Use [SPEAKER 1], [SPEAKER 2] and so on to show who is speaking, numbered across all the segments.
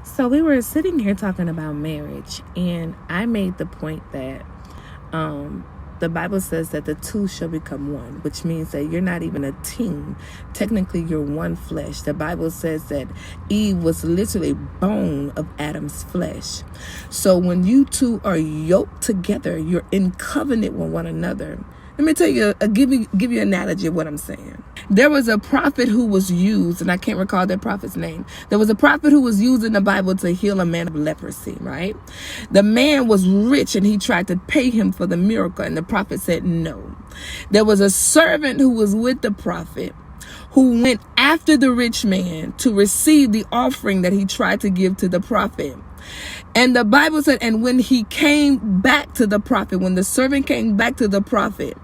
[SPEAKER 1] So we were sitting here talking about marriage, and I made the point that the Bible says that the two shall become one, which means that you're not even a team. Technically, you're one flesh. The Bible says that Eve was literally bone of Adam's flesh. So when you two are yoked together, you're in covenant with one another. Let me tell you, give you an analogy of what I'm saying. There was a prophet who was used, and I can't recall that prophet's name. There was a prophet who was used in the Bible to heal a man of leprosy, right? The man was rich, and he tried to pay him for the miracle, and the prophet said no. There was a servant who was with the prophet who went after the rich man to receive the offering that he tried to give to the prophet. And the Bible said, and when he came back to the prophet, when the servant came back to the prophet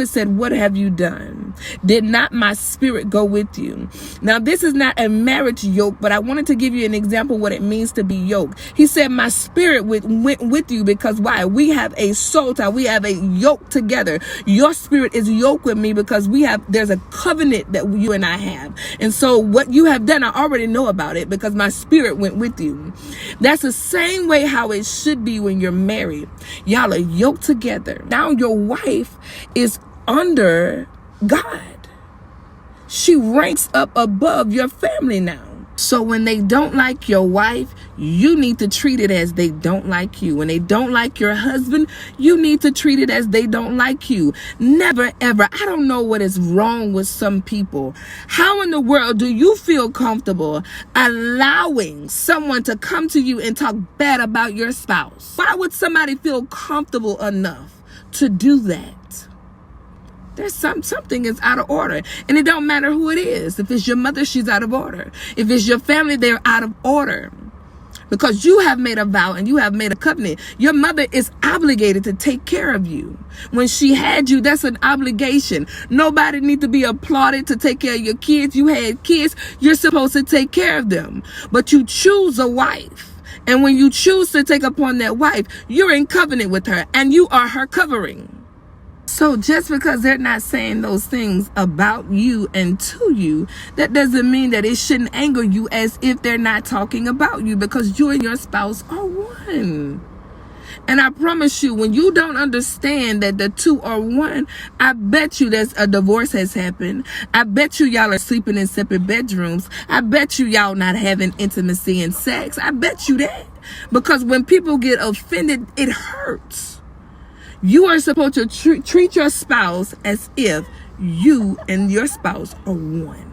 [SPEAKER 1] said, what have you done? Did not my spirit go with you? Now, this is not a marriage yoke, but I wanted to give you an example of what it means to be yoked. He said, my spirit went with you because why? We have a soul tie. We have a yoke together. Your spirit is yoked with me because there's a covenant that you and I have. And so what you have done, I already know about it because my spirit went with you. That's the same way how it should be when you're married. Y'all are yoked together. Now your wife is under God. She ranks up above your family now. So when they don't like your wife, you need to treat it as they don't like you. When they don't like your husband, you need to treat it as they don't like you. Never, ever. I don't know what is wrong with some people. How in the world do you feel comfortable allowing someone to come to you and talk bad about your spouse? Why would somebody feel comfortable enough to do that? There's something is out of order. And it don't matter who it is. If it's your mother, she's out of order. If it's your family, they're out of order. Because you have made a vow and you have made a covenant. Your mother is obligated to take care of you. When she had you, that's an obligation. Nobody needs to be applauded to take care of your kids. You had kids, you're supposed to take care of them. But you choose a wife. And when you choose to take upon that wife, you're in covenant with her and you are her covering. So just because they're not saying those things about you and to you, that doesn't mean that it shouldn't anger you as if they're not talking about you, because you and your spouse are one. And I promise you, when you don't understand that the two are one, I bet you that a divorce has happened. I bet you y'all are sleeping in separate bedrooms. I bet you y'all not having intimacy and sex. I bet you that. Because when people get offended, it hurts. You are supposed to treat your spouse as if you and your spouse are one.